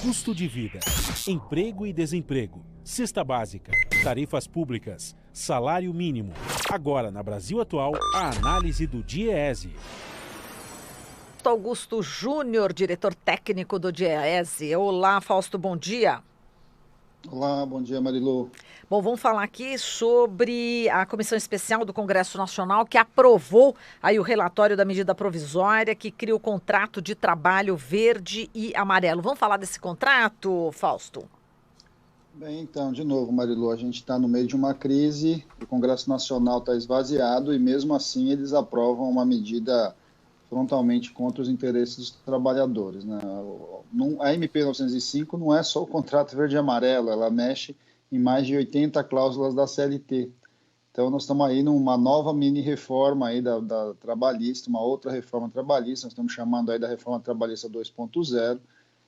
custo de vida, emprego e desemprego, cesta básica, tarifas públicas, salário mínimo. Agora, na Brasil Atual, a análise do DIEESE. Augusto Júnior, diretor técnico do DIEESE. Olá, Fausto, bom dia. Olá, bom dia, Marilu. Bom, vamos falar aqui sobre a Comissão Especial do Congresso Nacional que aprovou aí o relatório da medida provisória que cria o contrato de trabalho verde e amarelo. Vamos falar desse contrato, Fausto? Bem, então, de novo, Marilu, a gente está no meio de uma crise, o Congresso Nacional está esvaziado e mesmo assim eles aprovam uma medida frontalmente contra os interesses dos trabalhadores, né? A MP 905 não é só o contrato verde e amarelo, ela mexe em mais de 80 cláusulas da CLT. Então, nós estamos aí numa nova mini-reforma aí da trabalhista, uma outra reforma trabalhista, nós estamos chamando aí da reforma trabalhista 2.0,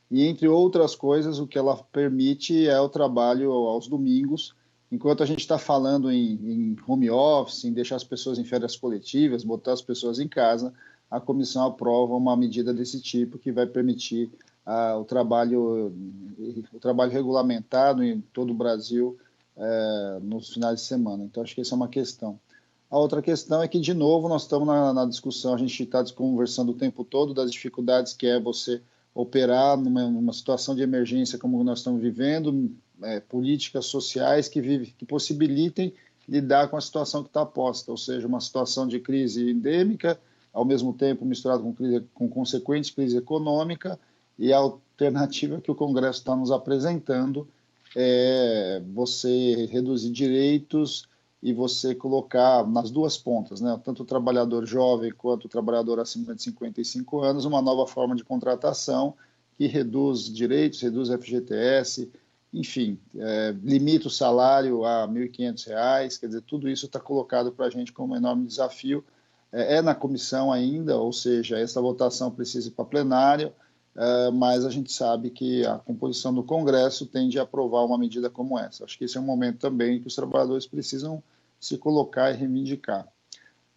e entre outras coisas, o que ela permite é o trabalho aos domingos, enquanto a gente está falando em home office, em deixar as pessoas em férias coletivas, botar as pessoas em casa, a comissão aprova uma medida desse tipo que vai permitir o trabalho regulamentado em todo o Brasil nos finais de semana. Então, acho que essa é uma questão. A outra questão é que, de novo, nós estamos na discussão, a gente está conversando o tempo todo das dificuldades que é você operar numa situação de emergência como nós estamos vivendo, políticas sociais que possibilitem lidar com a situação que está posta, ou seja, uma situação de crise endêmica, ao mesmo tempo misturado com consequente crise econômica, e a alternativa que o Congresso está nos apresentando é você reduzir direitos e você colocar nas duas pontas, né, tanto o trabalhador jovem quanto o trabalhador acima de 55 anos, uma nova forma de contratação que reduz direitos, reduz FGTS, enfim, limita o salário a R$ 1.500, quer dizer, tudo isso está colocado para a gente como um enorme desafio. Na comissão ainda, ou seja, essa votação precisa ir para plenário, mas a gente sabe que a composição do Congresso tende a aprovar uma medida como essa. Acho que esse é um momento também que os trabalhadores precisam se colocar e reivindicar.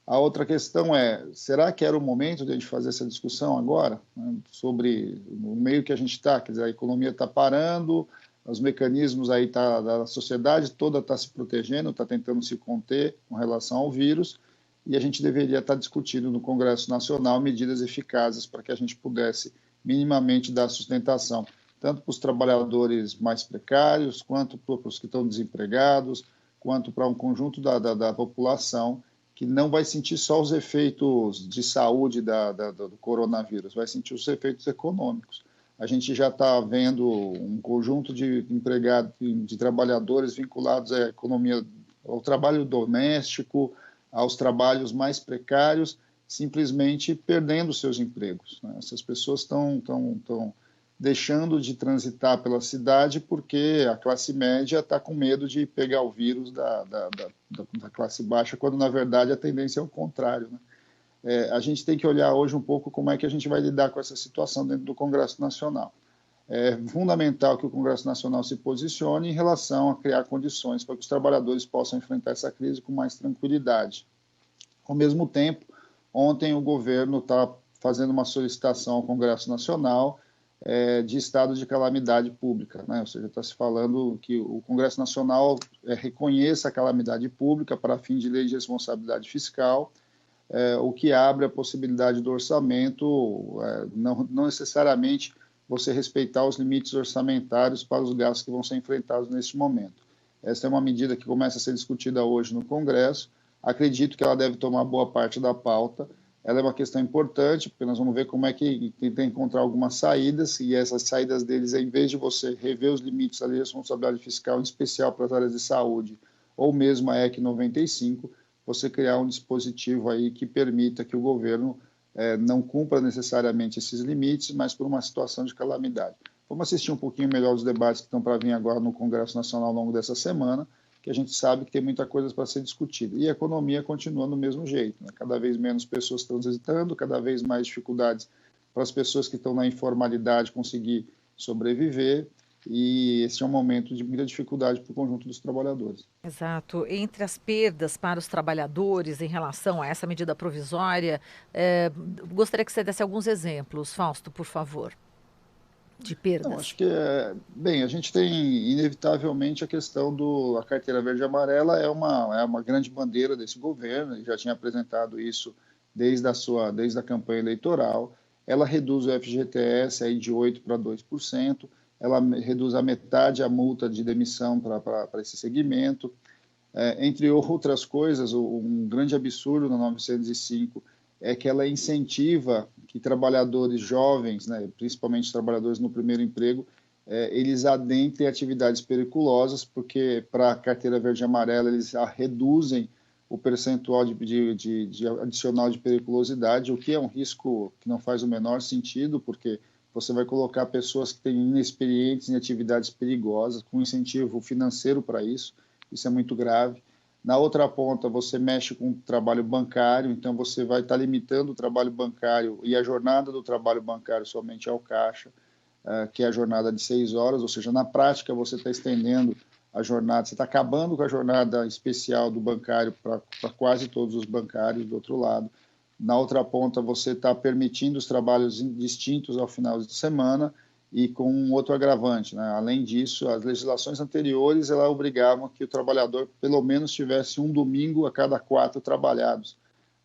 A outra questão é, será que era o momento de a gente fazer essa discussão agora, né, sobre o meio que a gente está, quer dizer, a economia está parando, os mecanismos aí da sociedade toda está se protegendo, está tentando se conter com relação ao vírus, e a gente deveria estar discutindo no Congresso Nacional medidas eficazes para que a gente pudesse minimamente dar sustentação, tanto para os trabalhadores mais precários, quanto para os que estão desempregados, quanto para um conjunto da população que não vai sentir só os efeitos de saúde do coronavírus, vai sentir os efeitos econômicos. A gente já está vendo um conjunto de empregados, de trabalhadores vinculados à economia, ao trabalho doméstico, aos trabalhos mais precários, simplesmente perdendo seus empregos, né? Essas pessoas estão deixando de transitar pela cidade porque a classe média está com medo de pegar o vírus da classe baixa, quando, na verdade, a tendência é o contrário, né? A gente tem que olhar hoje um pouco como é que a gente vai lidar com essa situação dentro do Congresso Nacional. É fundamental que o Congresso Nacional se posicione em relação a criar condições para que os trabalhadores possam enfrentar essa crise com mais tranquilidade. Ao mesmo tempo, ontem o governo está fazendo uma solicitação ao Congresso Nacional de estado de calamidade pública, né? Ou seja, está se falando que o Congresso Nacional reconheça a calamidade pública para fim de lei de responsabilidade fiscal, o que abre a possibilidade do orçamento, não necessariamente você respeitar os limites orçamentários para os gastos que vão ser enfrentados neste momento. Essa é uma medida que começa a ser discutida hoje no Congresso. Acredito que ela deve tomar boa parte da pauta. Ela é uma questão importante, porque nós vamos ver como é que tentar encontrar algumas saídas, e essas saídas deles, em vez de você rever os limites da lei de responsabilidade fiscal, em especial para as áreas de saúde, ou mesmo a EC 95, você criar um dispositivo aí que permita que o governo não cumpra necessariamente esses limites, mas por uma situação de calamidade. Vamos assistir um pouquinho melhor os debates que estão para vir agora no Congresso Nacional ao longo dessa semana, que a gente sabe que tem muita coisa para ser discutida. E a economia continua do mesmo jeito, né? Cada vez menos pessoas estão transitando, cada vez mais dificuldades para as pessoas que estão na informalidade conseguir sobreviver, e esse é um momento de muita dificuldade para o conjunto dos trabalhadores. Exato. Entre as perdas para os trabalhadores em relação a essa medida provisória, gostaria que você desse alguns exemplos, Fausto, por favor. de perdas? Não, acho que, bem, a gente tem inevitavelmente a questão a carteira verde e amarela é uma grande bandeira desse governo, ele já tinha apresentado isso desde a campanha eleitoral. Ela reduz o FGTS aí de 8% para 2%, ela reduz a metade a multa de demissão para esse segmento. Entre outras coisas, um grande absurdo na 905 é que ela incentiva que trabalhadores jovens, né, principalmente trabalhadores no primeiro emprego, eles adentrem atividades periculosas, porque para a carteira verde e amarela eles reduzem o percentual de adicional de periculosidade, o que é um risco que não faz o menor sentido, porque você vai colocar pessoas que têm inexperientes em atividades perigosas, com incentivo financeiro para isso é muito grave. Na outra ponta, você mexe com o trabalho bancário, então você vai estar limitando o trabalho bancário e a jornada do trabalho bancário somente ao caixa, que é a jornada de 6 horas, ou seja, na prática você está estendendo a jornada, você está acabando com a jornada especial do bancário para quase todos os bancários do outro lado. Na outra ponta, você está permitindo os trabalhos distintos ao final de semana e com um outro agravante, né? Além disso, as legislações anteriores elas obrigavam que o trabalhador pelo menos tivesse um domingo a cada 4 trabalhados.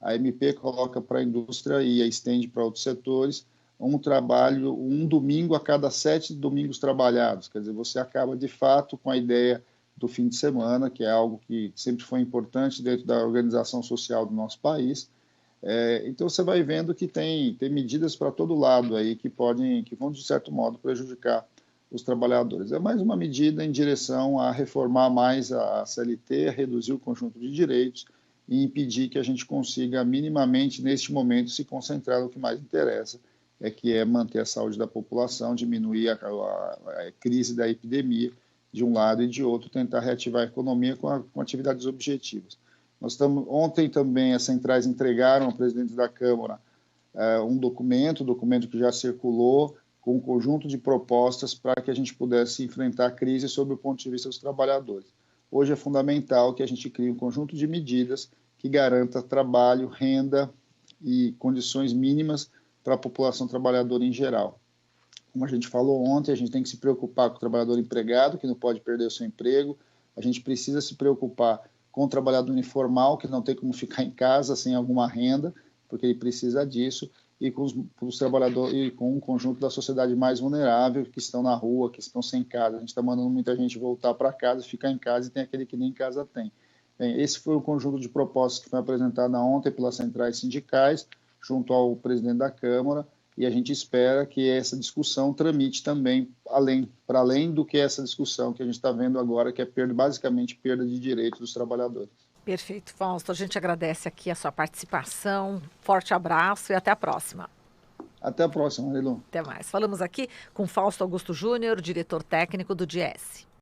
A MP coloca para a indústria e estende para outros setores um domingo a cada 7 domingos trabalhados. Quer dizer, você acaba de fato com a ideia do fim de semana, que é algo que sempre foi importante dentro da organização social do nosso país. Então você vai vendo que tem medidas para todo lado aí que vão de certo modo prejudicar os trabalhadores. É mais uma medida em direção a reformar mais a CLT, a reduzir o conjunto de direitos e impedir que a gente consiga minimamente neste momento se concentrar no que mais interessa, que é manter a saúde da população, diminuir a crise da epidemia de um lado e de outro, tentar reativar a economia com atividades objetivas. Ontem também as centrais entregaram ao presidente da Câmara um documento que já circulou, com um conjunto de propostas para que a gente pudesse enfrentar a crise sob o ponto de vista dos trabalhadores. Hoje é fundamental que a gente crie um conjunto de medidas que garanta trabalho, renda e condições mínimas para a população trabalhadora em geral. Como a gente falou ontem, a gente tem que se preocupar com o trabalhador empregado, que não pode perder o seu emprego, a gente precisa se preocupar com o trabalhador informal, que não tem como ficar em casa sem alguma renda, porque ele precisa disso, e com os trabalhadores e com um conjunto da sociedade mais vulnerável, que estão na rua, que estão sem casa. A gente está mandando muita gente voltar para casa, ficar em casa, e tem aquele que nem em casa tem. Bem, esse foi o conjunto de propostas que foi apresentado ontem pelas centrais sindicais, junto ao presidente da Câmara, e a gente espera que essa discussão tramite também para além do que essa discussão que a gente está vendo agora, que é basicamente perda de direitos dos trabalhadores. Perfeito, Fausto. A gente agradece aqui a sua participação. Forte abraço e até a próxima. Até a próxima, Marilu. Até mais. Falamos aqui com Fausto Augusto Júnior, diretor técnico do Diese.